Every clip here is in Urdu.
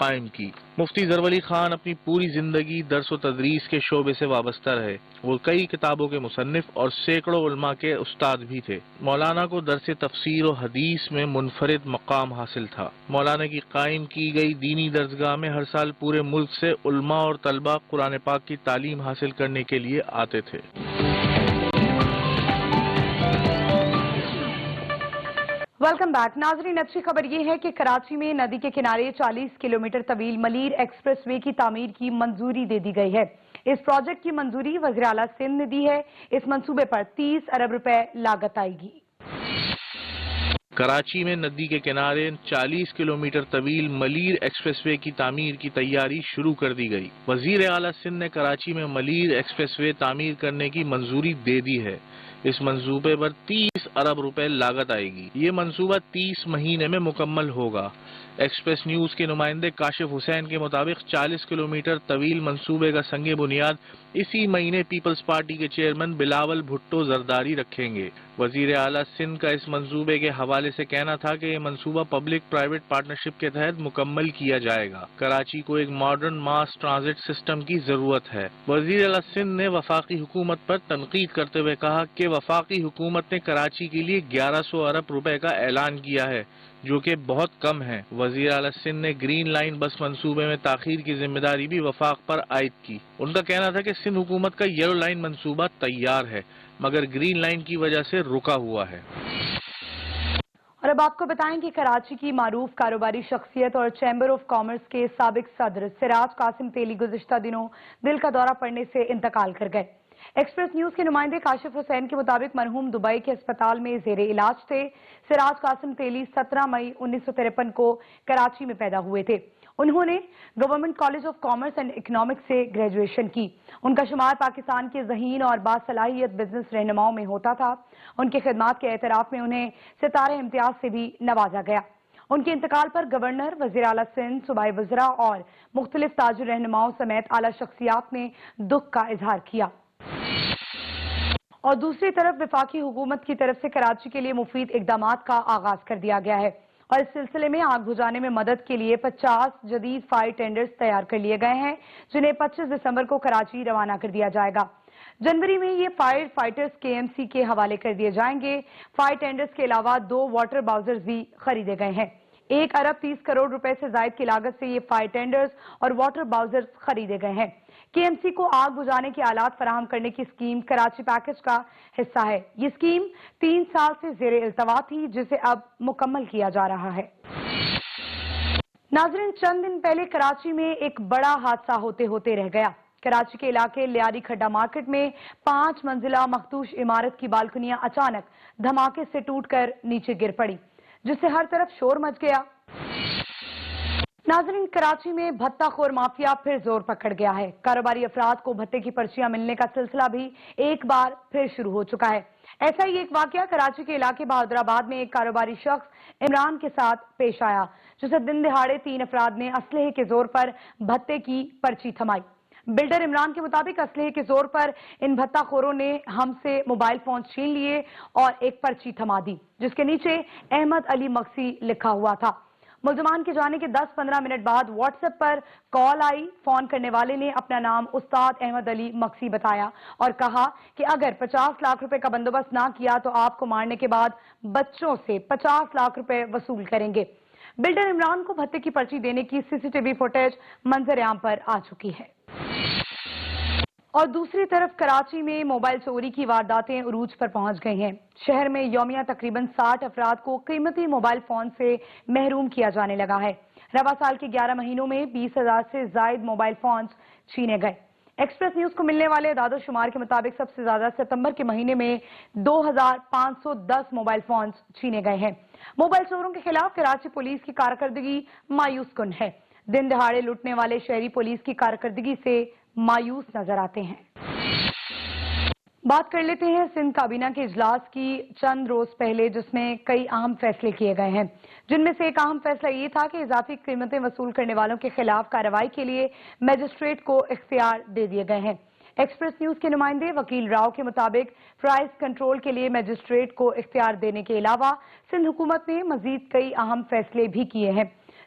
قائم کی۔ مفتی ظرف علی خان اپنی پوری زندگی درس و تدریس کے شعبے سے وابستہ رہے۔ وہ کئی کتابوں کے مصنف اور سینکڑوں علماء کے استاد بھی تھے۔ مولانا کو درس تفسیر و حدیث میں منفرد مقام حاصل تھا۔ مولانا کی قائم کی گئی دینی درسگاہ میں ہر سال پورے ملک سے علماء اور طلباء قرآن پاک کی تعلیم حاصل کرنے کے لیے آتے تھے۔ ویلکم بیک ناظرین، اچھی خبر یہ ہے کہ کراچی میں ندی کے کنارے 40 کلومیٹر طویل ملیر ایکسپریس وے کی تعمیر کی منظوری دے دی گئی ہے۔ اس پروجیکٹ کی منظوری وزیر اعلیٰ سندھ نے دی ہے۔ اس منصوبے پر 30 ارب روپے لاگت آئے گی۔ کراچی میں ندی کے کنارے 40 کلومیٹر طویل ملیر ایکسپریس وے کی تعمیر کی تیاری شروع کر دی گئی۔ وزیر اعلیٰ سندھ نے کراچی میں ملیر ایکسپریس وے تعمیر کرنے کی منظوری دے دی ہے۔ اس منصوبے پر 30 ارب روپے لاگت آئے گی۔ یہ منصوبہ 30 مہینے میں مکمل ہوگا۔ ایکسپریس نیوز کے نمائندے کاشف حسین کے مطابق 40 کلومیٹر طویل منصوبے کا سنگ بنیاد اسی مہینے پیپلز پارٹی کے چیئرمین بلاول بھٹو زرداری رکھیں گے۔ وزیر اعلیٰ سندھ کا اس منصوبے کے حوالے سے کہنا تھا کہ یہ منصوبہ پبلک پرائیویٹ پارٹنرشپ کے تحت مکمل کیا جائے گا۔ کراچی کو ایک ماڈرن ماس ٹرانزٹ سسٹم کی ضرورت ہے۔ وزیر اعلیٰ سندھ نے وفاقی حکومت پر تنقید کرتے ہوئے کہا کہ وفاقی حکومت نے کراچی کے لیے 1100 ارب روپے کا اعلان کیا ہے، جو کہ بہت کم ہے۔ وزیر اعلیٰ سندھ نے گرین لائن بس منصوبے میں تاخیر کی ذمہ داری بھی وفاق پر عائد کی۔ ان کا کہنا تھا کہ سندھ حکومت کا یلو لائن منصوبہ تیار ہے، مگر گرین لائن کی وجہ سے رکا ہوا ہے۔ اور اب آپ کو بتائیں کہ کراچی کی معروف کاروباری شخصیت اور چیمبر آف کامرس کے سابق صدر سراج قاسم تیلی گزشتہ دنوں دل کا دورہ پڑنے سے انتقال کر گئے۔ ایکسپریس نیوز کے نمائندے کاشف حسین کے مطابق مرحوم دبئی کے اسپتال میں زیر علاج تھے۔ سراج قاسم تیلی 17 مئی 1953 کو کراچی میں پیدا ہوئے تھے۔ انہوں نے government college of commerce and economics سے گریجویشن کی۔ ان کا شمار پاکستان کے ذہین اور باصلاحیت بزنس رہنماؤں میں ہوتا تھا۔ ان کی خدمات کے اعتراف میں انہیں ستارہ امتیاز سے بھی نوازا گیا۔ ان کے انتقال پر گورنر، وزیر اعلیٰ سندھ، صوبائی وزراء اور مختلف تاجر رہنماؤں سمیت اعلیٰ شخصیات نے دکھ کا اظہار کیا۔ اور دوسری طرف وفاقی حکومت کی طرف سے کراچی کے لیے مفید اقدامات کا آغاز کر دیا گیا ہے اور اس سلسلے میں آگ بجھانے میں مدد کے لیے 50 جدید فائر ٹینڈرز تیار کر لیے گئے ہیں، جنہیں 25 دسمبر کو کراچی روانہ کر دیا جائے گا۔ جنوری میں یہ فائر فائٹرز KMC کے حوالے کر دیے جائیں گے۔ فائر ٹینڈرز کے علاوہ 2 واٹر باؤزرز بھی خریدے گئے ہیں۔ 1 ارب 30 کروڑ روپے سے زائد کی لاگت سے یہ فائر ٹینڈرز اور واٹر باؤزرز خریدے گئے ہیں۔ KMC کو آگ بجھانے کے آلات فراہم کرنے کی اسکیم کراچی پیکج کا حصہ ہے۔ یہ اسکیم 3 سال سے زیر التوا تھی، جسے اب مکمل کیا جا رہا ہے۔ ناظرین، چند دن پہلے کراچی میں ایک بڑا حادثہ ہوتے ہوتے رہ گیا۔ کراچی کے علاقے لیاری کھڈا مارکیٹ میں 5 منزلہ مخدوش عمارت کی بالکنیاں اچانک دھماکے سے ٹوٹ کر نیچے گر پڑی، جس سے ہر طرف شور مچ گیا۔ ناظرین، کراچی میں بھتہ خور مافیا پھر زور پکڑ گیا ہے۔ کاروباری افراد کو بھتے کی پرچیاں ملنے کا سلسلہ بھی ایک بار پھر شروع ہو چکا ہے۔ ایسا ہی ایک واقعہ کراچی کے علاقے بہادرآباد میں ایک کاروباری شخص عمران کے ساتھ پیش آیا، جسے دن دہاڑے 3 افراد نے اسلحے کے زور پر بھتے کی پرچی تھمائی۔ بلڈر عمران کے مطابق اسلحے کے زور پر ان بھتہ خوروں نے ہم سے موبائل فون چھین لیے اور ایک پرچی تھما دی، جس کے نیچے احمد علی مکسی لکھا ہوا تھا۔ ملزمان کے جانے کے 10-15 منٹ بعد واٹس ایپ پر کال آئی۔ فون کرنے والے نے اپنا نام استاد احمد علی مکسی بتایا اور کہا کہ اگر 50 لاکھ روپے کا بندوبست نہ کیا تو آپ کو مارنے کے بعد بچوں سے 50 لاکھ روپے وصول کریں گے۔ بلڈر عمران کو بھتے کی پرچی دینے کی CCTV فوٹیج منظر عام پر آ چکی ہے۔ اور دوسری طرف کراچی میں موبائل چوری کی وارداتیں عروج پر پہنچ گئی ہیں۔ شہر میں یومیہ تقریباً 60 افراد کو قیمتی موبائل فون سے محروم کیا جانے لگا ہے۔ رواں سال کے 11 مہینوں میں 20,000 سے زائد موبائل فونز چھینے گئے۔ ایکسپریس نیوز کو ملنے والے اعداد و شمار کے مطابق سب سے زیادہ ستمبر کے مہینے میں 2,510 موبائل فونز چھینے گئے ہیں۔ موبائل چوروں کے خلاف کراچی پولیس کی کارکردگی مایوس کن ہے۔ دن دہاڑے لوٹنے والے شہری پولیس کی کارکردگی سے مایوس نظر آتے ہیں۔ بات کر لیتے ہیں سندھ کابینہ کے اجلاس کی چند روز پہلے، جس میں کئی اہم فیصلے کیے گئے ہیں، جن میں سے ایک اہم فیصلہ یہ تھا کہ اضافی قیمتیں وصول کرنے والوں کے خلاف کارروائی کے لیے میجسٹریٹ کو اختیار دے دیے گئے ہیں۔ ایکسپریس نیوز کے نمائندے وکیل راؤ کے مطابق پرائز کنٹرول کے لیے میجسٹریٹ کو اختیار دینے کے علاوہ سندھ حکومت نے مزید کئی اہم فیصلے بھی کیے ہیں۔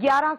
11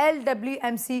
LWMC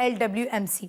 LWMC।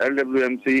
LWMC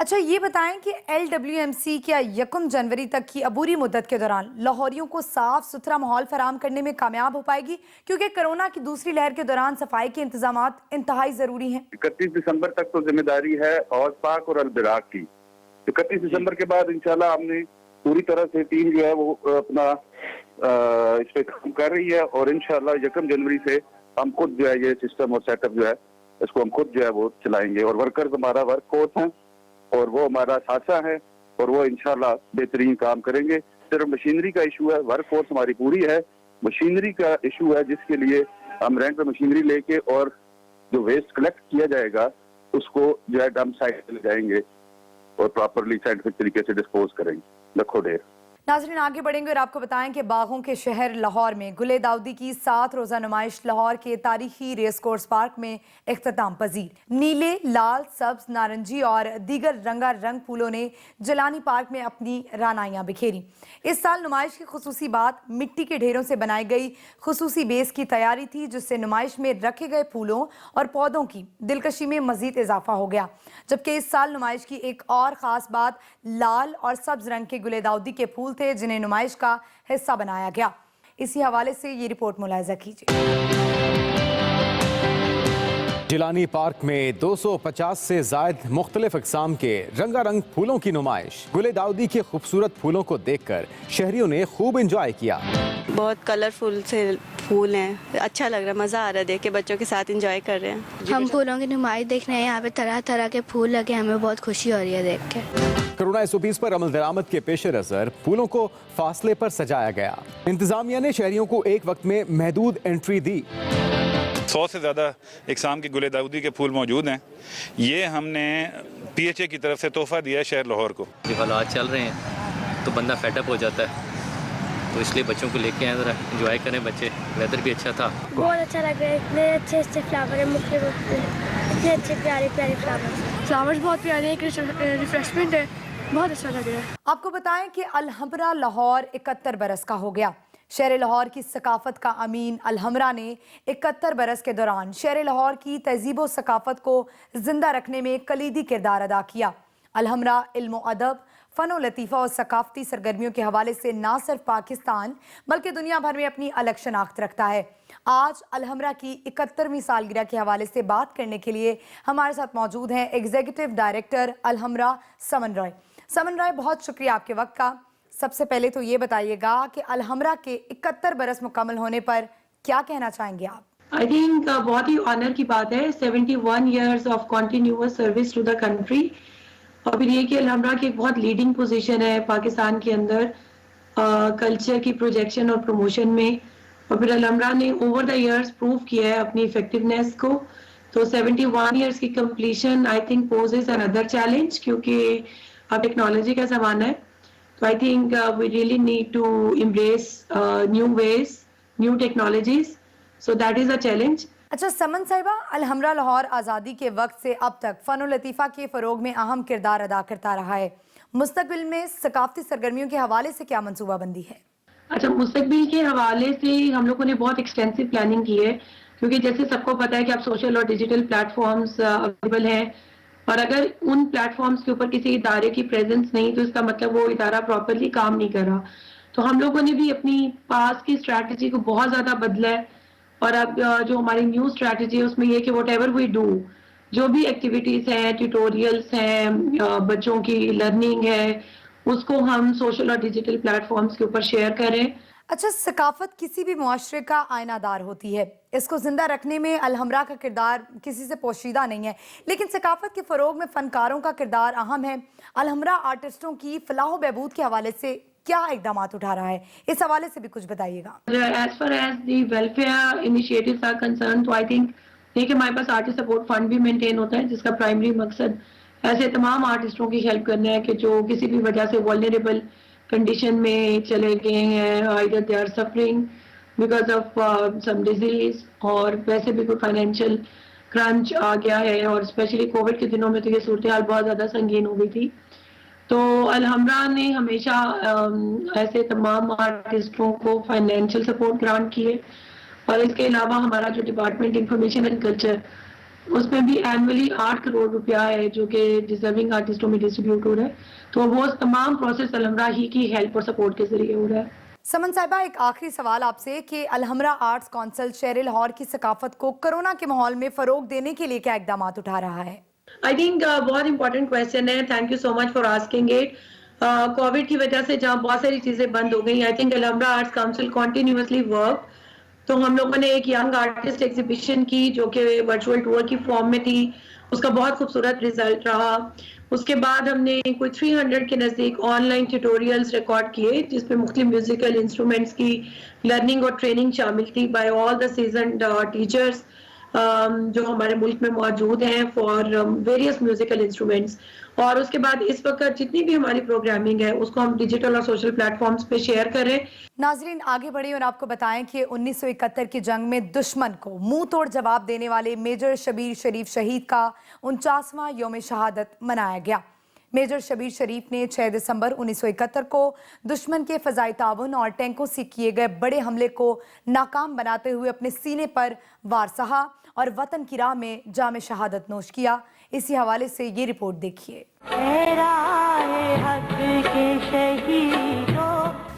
اچھا یہ بتائیں کہ LWMC کیا 1 جنوری تک کی عبوری مدت کے دوران لاہوریوں کو صاف ستھرا ماحول فراہم کرنے میں کامیاب ہو پائے گی، کیونکہ کرونا کی دوسری لہر کے دوران صفائی کے انتظامات انتہائی ضروری ہیں؟ 31 دسمبر تک تو ذمہ داری ہے اور پاک اور البراق کی. 31 دسمبر کے بعد انشاءاللہ ہم نے پوری طرح سے ٹیم جو ہے وہ اپنا اس پہ کام کر رہی ہے اور انشاءاللہ 1 جنوری سے ہم خود جو ہے یہ سسٹم اور سیٹ اپ جو ہے اس کو ہم خود جو ہے وہ چلائیں گے. اور ورکرز ہمارا ورک فورس ہیں اور وہ ہمارا ساتھیٰ ہے اور وہ انشاءاللہ بہترین کام کریں گے. صرف مشینری کا ایشو ہے، ورک فورس ہماری پوری ہے، مشینری کا ایشو ہے جس کے لیے ہم رینٹ پہ مشینری لے کے اور جو ویسٹ کلیکٹ کیا جائے گا اس کو جو ہے ڈمپ سائٹ پہ لے جائیں گے اور پراپرلی سائنٹیفک طریقے سے ڈسپوز کریں گے. لکھو ڈیر. ناظرین آگے بڑھیں گے اور آپ کو بتائیں کہ باغوں کے شہر لاہور میں گل داؤدی کی 7 روزہ نمائش لاہور کے تاریخی ریس کورس پارک میں اختتام پذیر. نیلے، لال، سبز، نارنجی اور دیگر رنگا رنگ پھولوں نے جیلانی پارک میں اپنی رعنائیاں بکھیری. اس سال نمائش کی خصوصی بات مٹی کے ڈھیروں سے بنائی گئی خصوصی بیس کی تیاری تھی، جس سے نمائش میں رکھے گئے پھولوں اور پودوں کی دلکشی میں مزید اضافہ ہو گیا. جبکہ اس سال نمائش کی ایک اور خاص بات لال اور سبز رنگ کے گل داؤدی کے پھول تھے جنہیں نمائش کا حصہ بنایا گیا. اسی حوالے سے یہ رپورٹ ملاحظہ کیجیے. جیلانی پارک میں 250 سے زائد مختلف اقسام کے رنگا رنگ پھولوں کی نمائش. گل داؤدی کے خوبصورت پھولوں کو دیکھ کر شہریوں نے خوب انجوائے کیا. بہت کلرفل سے پھول ہیں، اچھا لگ رہا ہے، مزہ آ رہا ہے دیکھ کے، بچوں کے ساتھ انجوائے کر رہے ہیں. ہم پھولوں کی نمائش دیکھ رہے ہیں، یہاں پہ طرح طرح کے پھول لگے، ہمیں بہت خوشی ہو رہی ہے دیکھ کے. کرونا SOPs پر عمل درآمد کے پیش نظر پھولوں کو فاصلے پر سجایا گیا. انتظامیہ نے شہریوں کو ایک وقت میں محدود انٹری دی. 100 سے زیادہ اقسام کے گل داؤدی کے پھول موجود ہیں. یہ ہم نے PHA کی طرف سے تحفہ دیا ہے شہر لاہور کو. جو حالات چل رہے ہیں تو بندہ فیٹ اپ ہو جاتا ہے، تو اس لیے بچوں کو لے کے آئے، ذرا انجوائے کریں بچے. ویدر بھی اچھا تھا. بہت اچھا لگ رہا ہے، اتنے اچھے اچھے فلاور ہیں، مختلف اتنے اچھے پیارے پیارے فلاورز بہت پیارے ہیں، ایک ریفریشمنٹ ہے، بہت اچھا لگ رہا ہے. آپ کو بتائیں کہ الحمرا لاہور 71 برس کا ہو گیا. شہر لاہور کی ثقافت کا امین الحمرا نے 71 برس کے دوران شہر لاہور کی تہذیب و ثقافت کو زندہ رکھنے میں کلیدی کردار ادا کیا. الحمرا علم و ادب، فن و لطیفہ اور ثقافتی سرگرمیوں کے حوالے سے نہ صرف پاکستان بلکہ دنیا بھر میں اپنی الگ شناخت رکھتا ہے. آج الحمرا کی 71ویں سالگرہ کے حوالے سے بات کرنے کے لیے ہمارے ساتھ موجود ہیں ایگزیکٹو ڈائریکٹر الحمرا سمن رائے. سمن رائے، بہت شکریہ آپ کے وقت کا. سب سے پہلے تو یہ بتائیے گا کہ الحمرا کے 71 برس مکمل ہونے پر کیا کہنا چاہیں گے آپ؟ I think بہت ہی آنر کی بات ہے. 71 years of continuous service to the country. اور پھر یہ کہ الحمرا کی ایک بہت لیڈنگ پوزیشن ہے پاکستان کے اندر کلچر کی پروجیکشن اور پروموشن میں. اور پھر الحمرا نے اوور دا ایئرس پروو کیا ہے اپنی افیکٹونیس کو. تو 71 ایئرس کی completion I think poses another challenge, کیونکہ اب ٹیکنالوجی کا زمانہ ہے. So I think we really need to embrace new ways, new technologies. So that is a challenge. اچھا سمن صاحبہ، الحمرا لاہور آزادی کے وقت سے اب تک فن و لطیفہ کے فروغ میں اہم کردار ادا کرتا رہا ہے. مستقبل میں ثقافتی سرگرمیوں کے حوالے سے کیا منصوبہ بندی ہے؟ اچھا، مستقبل کے حوالے سے ہم لوگوں نے بہت ایکسٹینسو پلاننگ کی ہے، کیونکہ جیسے سب کو پتہ ہے کہ اب سوشل اور ڈیجیٹل پلیٹ فارمز اویلیبل ہیں، اور اگر ان پلیٹ فارمز کے اوپر کسی ادارے کی پریزنس نہیں تو اس کا مطلب وہ ادارہ پراپرلی کام نہیں کر رہا. تو ہم لوگوں نے بھی اپنی پاس کی اسٹریٹجی کو بہت زیادہ بدلا ہے، اور اب جو ہماری نیو اسٹریٹجی ہے اس میں یہ کہ واٹ ایور وی ڈو، جو بھی ایکٹیویٹیز ہیں، ٹیوٹوریلس ہیں، بچوں کی لرننگ ہے، اس کو ہم سوشل اور ڈیجیٹل پلیٹ فارمز کے اوپر شیئر کریں. اچھا، ثقافت کسی بھی معاشرے کا آئینہ دار ہوتی ہے. اس کو زندہ رکھنے میں الحمرا کا کردار کسی سے پوشیدہ نہیں ہے، لیکن ثقافت کے فروغ میں فنکاروں کا کردار اہم ہے. الحمرا آرٹسٹوں کی فلاح و بہبود کے حوالے سے کیا اقدامات اٹھا رہا ہے؟ اس حوالے سے بھی کچھ بتائیے گا. As far as the welfare initiatives are concerned, تو I think دیکھیں ہمارے پاس آرٹسٹ سپورٹ فنڈ بھی مینٹین ہوتا ہے، جس کا پرائمری مقصد ایسے تمام آرٹسٹوں کی ہیلپ کرنا ہے کہ جو کسی بھی وجہ سے vulnerable کنڈیشن میں چلے گئے ہیں، either they are suffering because of some disease، اور ویسے بھی کوئی فائنینشیل کرنچ آ گیا ہے، اور اسپیشلی کووڈ کے دنوں میں تو یہ صورتحال بہت زیادہ سنگین ہو گئی تھی. تو الحمرا نے ہمیشہ ایسے تمام آرٹسٹوں کو فائنینشیل سپورٹ گرانٹ کیے. اور اس کے علاوہ ہمارا جو ڈپارٹمنٹ انفارمیشن اینڈ کلچر اس میں بھی اینولی 8 کروڑ روپیہ ہے جو کہ ڈیزرونگ آرٹسٹوں میں ڈسٹریبیوٹ ہو رہا ہے. تو وہ تمام پروسیس الحمرہ ہی کی ہیلپ اور سپورٹ کے ذریعے ہو رہا ہے. سمن صاحبہ، ایک آخری سوال آپ سے کہ الحمرہ آرٹس کونسل شہر لاہور کی ثقافت کو کرونا کے ماحول میں فروغ دینے کے لیے کیا اقدامات اٹھا رہا ہے؟ آئی تھنک بہت امپورٹنٹ کویشچن ہے. Thank you so much for asking it. Covid کی وجہ سے جہاں بہت ساری چیزیں بند ہو گئی، I think Alhamra arts council continuously work. تو ہم لوگوں نے ایک ینگ آرٹسٹ ایگزیبیشن کی جو کہ ورچوئل ٹور کی فارم میں تھی. اس کا بہت خوبصورت رزلٹ رہا. اس کے بعد ہم نے کوئی 300 کے نزدیک آن لائن ٹیوٹوریلز ریکارڈ کیے جس میں مختلف میوزیکل انسٹرومنٹس کی لرننگ اور ٹریننگ شامل تھی by all the seasoned teachers جو ہمارے ملک میں موجود ہیں فار ویریس میوزیکل انسٹرومنٹس. اور اس کے بعد اس وقت جتنی بھی ہماری پروگرامنگ ہے اس کو ہم ڈیجیٹل اور سوشل پلیٹ فارمز پہ شیئر کریں. ناظرین آگے بڑھیں اور آپ کو بتائیں کہ 1971 کی جنگ میں دشمن کو منہ توڑ جواب دینے والے میجر شبیر شریف شہید کا 49واں یوم شہادت منایا گیا. میجر شبیر شریف نے 6 دسمبر 1971 کو دشمن کے فضائی تعاون اور ٹینکوں سے کیے گئے بڑے حملے کو ناکام بناتے ہوئے اپنے سینے پر وار سہا اور وطن کی راہ میں جام شہادت نوش کیا. اسی حوالے سے یہ رپورٹ دیکھیے.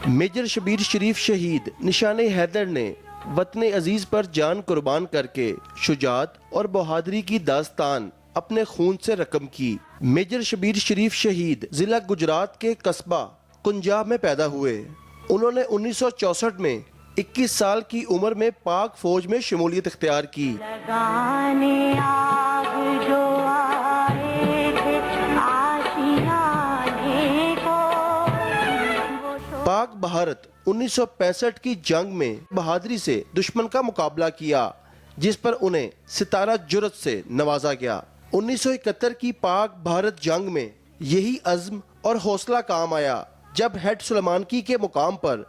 میجر شبیر شریف شہید نشان حیدر نے وطن عزیز پر جان قربان کر کے شجاعت اور بہادری کی داستان اپنے خون سے رقم کی. میجر شبیر شریف شہید ضلع گجرات کے قصبہ کنجاب میں پیدا ہوئے. انہوں نے 1964 میں 21 سال کی عمر میں پاک فوج میں شمولیت اختیار کی. پاک بھارت 1965 کی جنگ میں بہادری سے دشمن کا مقابلہ کیا جس پر انہیں ستارہ جرأت سے نوازا گیا. 1971 کی پاک بھارت جنگ میں یہی عزم اور حوصلہ کام آیا جب ہیڈ سلیمانکی کے مقام پر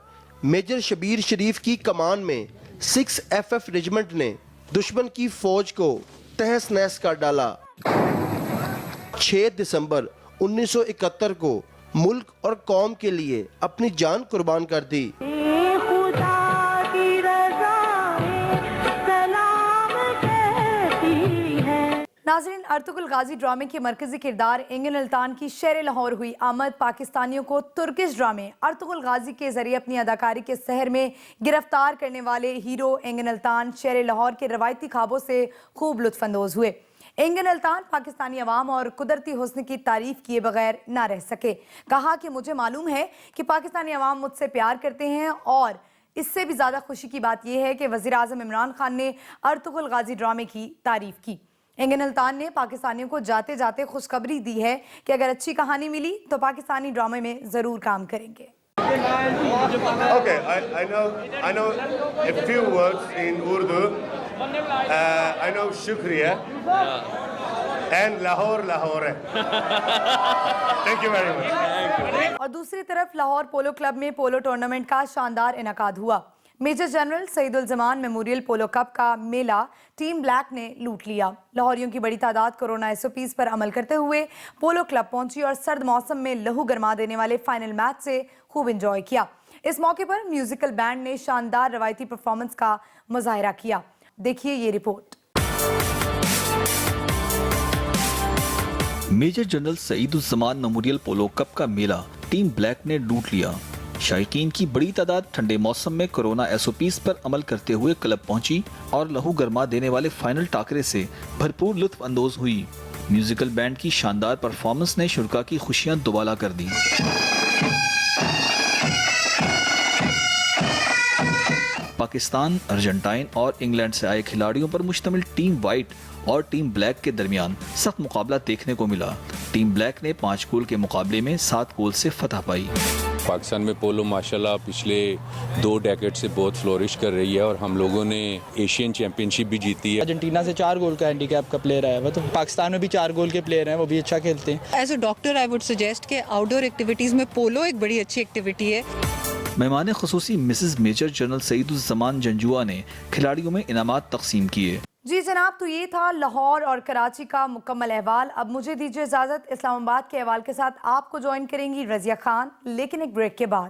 میجر شبیر شریف کی کمان میں 6 FF ریجمنٹ نے دشمن کی فوج کو تہس نہس کر ڈالا. 6 دسمبر 1971 کو ملک اور قوم کے لیے اپنی جان قربان کر دی. ناظرین ارطغرل غازی ڈرامے کے مرکزی کردار انگن الطان کی شہر لاہور ہوئی آمد پاکستانیوں کو ترکش ڈرامے ارطغرل غازی کے ذریعے اپنی اداکاری کے سحر میں گرفتار کرنے والے ہیرو انگن الطان شہر لاہور کے روایتی خوابوں سے خوب لطف اندوز ہوئے. انگن الطان پاکستانی عوام اور قدرتی حسن کی تعریف کیے بغیر نہ رہ سکے. کہا کہ مجھے معلوم ہے کہ پاکستانی عوام مجھ سے پیار کرتے ہیں اور اس سے بھی زیادہ خوشی کی بات یہ ہے کہ وزیر اعظم عمران خان نے ارطغرل غازی ڈرامے کی تعریف کی. انگن الطان نے پاکستانیوں کو جاتے جاتے خوشخبری دی ہے کہ اگر اچھی کہانی ملی تو پاکستانی ڈرامے میں ضرور کام کریں گے. Okay, I know a few words in Urdu. I know shukriya and Lahore. Thank you very much. اور دوسری طرف لاہور پولو کلب میں پولو ٹورنامنٹ کا شاندار انعقاد ہوا. میجر جنرل سعید الزمان میموریل پولو کپ کا میلہ ٹیم بلیک نے لوٹ لیا. لاہوریوں کی بڑی تعداد کورونا SOPs پر عمل کرتے ہوئے پولو کلب پہنچی اور سرد موسم میں لہو گرما دینے والے فائنل میچ سے خوب انجوائے کیا. اس موقع پر میوزیکل بینڈ نے شاندار روایتی پرفارمنس کا مظاہرہ کیا. دیکھیے یہ رپورٹ. میجر جنرل سعید الزمان میموریل پولو کپ کا میلہ ٹیم بلیک نے لوٹ لیا. شائقین کی بڑی تعداد ٹھنڈے موسم میں کورونا SOPs پر عمل کرتے ہوئے کلب پہنچی اور لہو گرما دینے والے فائنل ٹاکرے سے بھرپور لطف اندوز ہوئی. میوزیکل بینڈ کی شاندار پرفارمنس نے شرکاء کی خوشیاں دوبالا کر دیں. پاکستان، ارجنٹائن اور انگلینڈ سے آئے کھلاڑیوں پر مشتمل ٹیم وائٹ اور ٹیم بلیک کے درمیان سخت مقابلہ دیکھنے کو ملا. ٹیم بلیک نے 5 گول کے مقابلے میں 7 گول سے فتح پائی. پاکستان میں پولو ماشاءاللہ پچھلے 2 ڈیکیڈ سے بہت فلورش کر رہی ہے اور ہم لوگوں نے ایشین چیمپئن شپ بھی جیتی ہے. ارجنٹینا سے 4 گول کا ہینڈی کیپ کا پلیئر آیا ہوا، تو پاکستان میں بھی 4 گول کے پلیئر ہیں، وہ بھی اچھا کھیلتے ہیں. As a doctor I would suggest کہ آؤٹ ڈور ایکٹیویٹیز میں پولو ایک بڑی اچھی ایکٹیویٹی ہے. مہمان خصوصی مسز میجر جنرل سعید الزمان جنجوا نے کھلاڑیوں میں انعامات تقسیم کیے. جی جناب، تو یہ تھا لاہور اور کراچی کا مکمل احوال. اب مجھے دیجیے اجازت. اسلام آباد کے احوال کے ساتھ آپ کو جوائن کریں گی رضیہ خان، لیکن ایک بریک کے بعد.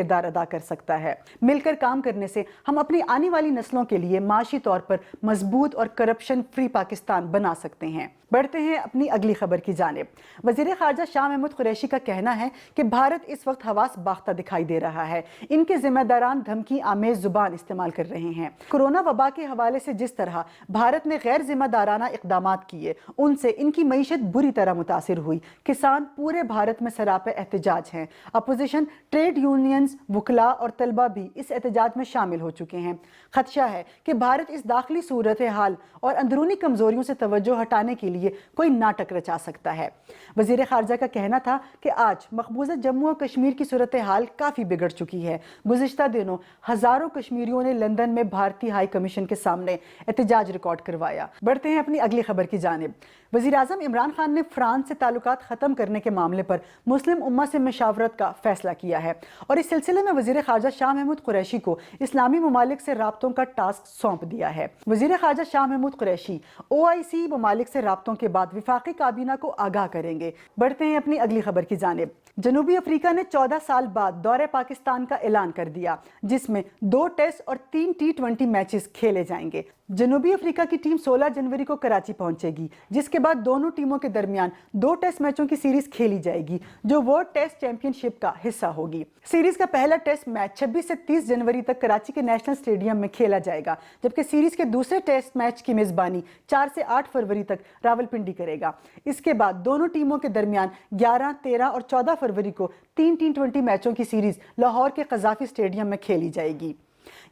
کردار ادا کر سکتا ہے۔ مل کر کام کرنے سے ہم اپنی آنے والی نسلوں کے لیے معاشی طور پر مضبوط اور کرپشن فری پاکستان بنا سکتے ہیں۔ بڑھتے ہیں اپنی اگلی خبر کی جانب۔ وزیر خارجہ شاہ محمود قریشی کا کہنا ہے کہ بھارت اس وقت حواس باختہ دکھائی دے رہا ہے۔ ان کے ذمہ داران دھمکی آمیز زبان استعمال کر رہے ہیں۔ کورونا وبا کے حوالے سے جس طرح بھارت نے غیر ذمہ دارانہ اقدامات کیے، ان سے ان کی معیشت بری طرح متاثر ہوئی۔ کسان پورے بھارت میں سراپے احتجاج ہیں۔ اپوزیشن، ٹریڈ یونینز، وکلاء اور طلبہ بھی اس احتجاج میں شامل ہو چکے ہیں۔ خدشہ ہے کہ بھارت اس داخلی صورتحال اور اندرونی کمزوریوں سے توجہ ہٹانے کے لیے کوئی ناٹک رچا سکتا ہے۔ وزیر خارجہ کا کہنا تھا کہ آج مقبوضہ جموں و کشمیر کی صورتحال کافی بگڑ چکی ہے۔ گزشتہ دنوں ہزاروں کشمیریوں نے لندن میں بھارتی ہائی کمیشن کے سامنے احتجاج ریکارڈ کروایا۔ بڑھتے ہیں اپنی اگلی خبر کی جانب۔ وزیر اعظم عمران خان نے فرانس سے تعلقات ختم کرنے کے معاملے پر مسلم امہ سے مشاورت کا فیصلہ کیا ہے اور اس سلسلے میں وزیر خارجہ شاہ محمود قریشی کو اسلامی ممالک سے رابطوں کا ٹاسک سونپ دیا ہے۔ وزیر خارجہ شاہ محمود قریشی OIC ممالک سے رابطوں کے بعد وفاقی کابینہ کو آگاہ کریں گے۔ بڑھتے ہیں اپنی اگلی خبر کی جانب۔ جنوبی افریقہ نے 14 سال بعد دورہ پاکستان کا اعلان کر دیا، جس میں 2 ٹیسٹ اور 3 T20 میچز کھیلے جائیں گے۔ جنوبی افریقہ کی ٹیم 16 جنوری کو کراچی پہنچے گی، جس کے بعد دونوں ٹیموں کے درمیان 2 ٹیسٹ میچوں کی سیریز کھیلی جائے گی جو ورلڈ ٹیسٹ چیمپئن شپ کا حصہ ہوگی۔ سیریز کا پہلا ٹیسٹ میچ 26 سے 30 جنوری تک کراچی کے نیشنل اسٹیڈیم میں کھیلا جائے گا، جبکہ سیریز کے دوسرے ٹیسٹ میچ کی میزبانی 4 سے 8 فروری تک راولپنڈی کرے گا۔ اس کے بعد دونوں ٹیموں کے درمیان 11، 13 اور 14 فروری کو 3 T20 میچوں کی سیریز لاہور کے قذافی اسٹیڈیم میں کھیلی جائے گی۔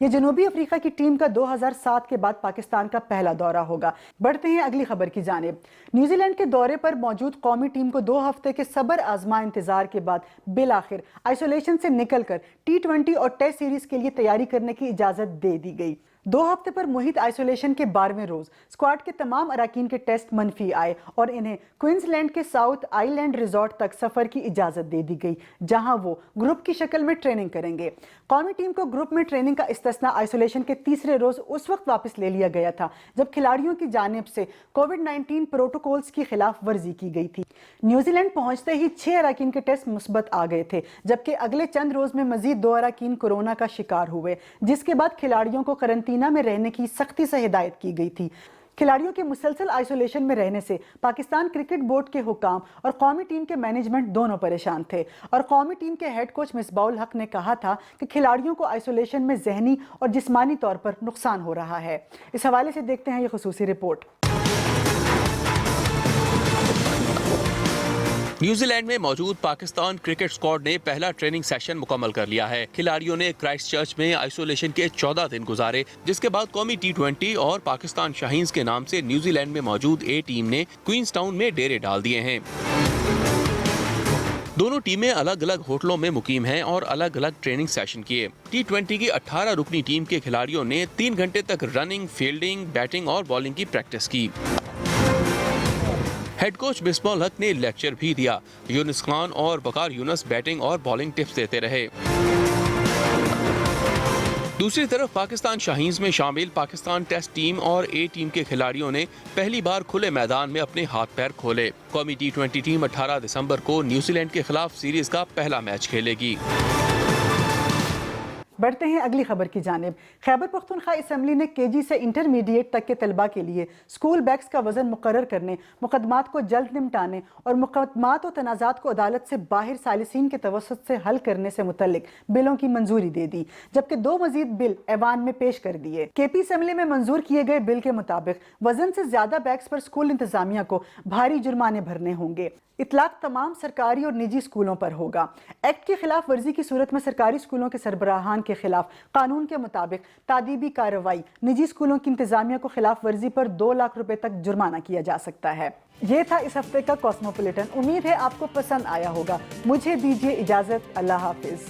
یہ جنوبی افریقہ کی ٹیم کا 2007 کے بعد پاکستان کا پہلا دورہ ہوگا۔ بڑھتے ہیں اگلی خبر کی جانب۔ نیوزی لینڈ کے دورے پر موجود قومی ٹیم کو 2 ہفتے کے صبر آزما انتظار کے بعد بالآخر آئسولیشن سے نکل کر T20 اور ٹیسٹ سیریز کے لیے تیاری کرنے کی اجازت دے دی گئی۔ 2 ہفتے پر محیط آئسولیشن کے 12ویں روز اسکواڈ کے تمام اراکین کے ٹیسٹ منفی آئے اور انہیں کوئنز لینڈ کے ساؤتھ آئی لینڈ ریزورٹ تک سفر کی اجازت دے دی گئی، جہاں وہ گروپ کی شکل میں ٹریننگ کریں گے۔ قومی ٹیم کو گروپ میں ٹریننگ کا استثناء آئسولیشن کے 3رے روز اس وقت واپس لے لیا گیا تھا جب کھلاڑیوں کی جانب سے کووڈ-19 پروٹوکولز کی خلاف ورزی کی گئی تھی۔ نیوزی لینڈ پہنچتے ہی 6 اراکین کے ٹیسٹ مثبت آ گئے تھے، جبکہ اگلے چند روز میں مزید 2 اراکین کورونا کا شکار ہوئے، جس کے بعد کھلاڑیوں کو قرنطینہ میں رہنے کی سختی سے ہدایت کی گئی تھی۔ کھلاڑیوں کے مسلسل آئسولیشن میں رہنے سے پاکستان کرکٹ بورڈ کے حکام اور قومی ٹیم کے مینجمنٹ دونوں پریشان تھے اور قومی ٹیم کے ہیڈ کوچ مصباح الحق نے کہا تھا کہ کھلاڑیوں کو آئسولیشن میں ذہنی اور جسمانی طور پر نقصان ہو رہا ہے۔ اس حوالے سے دیکھتے ہیں یہ خصوصی رپورٹ۔ نیوزی لینڈ میں موجود پاکستان کرکٹ اسکواڈ نے پہلا ٹریننگ سیشن مکمل کر لیا ہے۔ کھلاڑیوں نے کرائسٹ چرچ میں آئسولیشن کے 14 دن گزارے، جس کے بعد قومی T20 اور پاکستان شاہینز کے نام سے نیوزی لینڈ میں موجود A ٹیم نے کوئنز ٹاؤن میں ڈیرے ڈال دیے ہیں۔ دونوں ٹیمیں الگ الگ ہوٹلوں میں مقیم ہیں اور الگ الگ ٹریننگ سیشن کیے۔ T20 کی 18 رکنی ٹیم کے کھلاڑیوں نے 3 گھنٹے تک رننگ، فیلڈنگ، بیٹنگ اور بالنگ کی پریکٹس کی۔ ہیڈ کوچ مصباح الحق نے لیکچر بھی دیا۔ یونس خان اور وقار یونس بیٹنگ اور بالنگ ٹپس دیتے رہے۔ دوسری طرف پاکستان شاہینز میں شامل پاکستان ٹیسٹ ٹیم اور A ٹیم کے کھلاڑیوں نے پہلی بار کھلے میدان میں اپنے ہاتھ پیر کھولے۔ قومی T20 ٹیم 18 دسمبر کو نیوزی لینڈ کے خلاف سیریز کا پہلا میچ کھیلے گی۔ بڑھتے ہیں اگلی خبر کی جانب۔ خیبر پختونخوا اسمبلی نے KG سے انٹرمیڈیٹ تک کے طلباء کے لیے اسکول بیگز کا وزن مقرر کرنے، مقدمات کو جلد نمٹانے اور مقدمات و تنازعات کو عدالت سے باہر ثالثین کے توسط سے حل کرنے سے متعلق بلوں کی منظوری دے دی، جبکہ 2 مزید بل ایوان میں پیش کر دیے۔ KP اسمبلی میں منظور کیے گئے بل کے مطابق وزن سے زیادہ بیگز پر اسکول انتظامیہ کو بھاری جرمانے بھرنے ہوں گے۔ اطلاق تمام سرکاری اور نجی اسکولوں پر ہوگا۔ ایکٹ کی خلاف ورزی کی صورت میں سرکاری اسکولوں کے سربراہان کے خلاف قانون کے مطابق تادیبی کارروائی، نجی اسکولوں کی انتظامیہ کو خلاف ورزی پر 2 لاکھ روپے تک جرمانہ کیا جا سکتا ہے۔ یہ تھا اس ہفتے کا کاسموپولیٹن۔ امید ہے آپ کو پسند آیا ہوگا۔ مجھے دیجیے اجازت۔ اللہ حافظ۔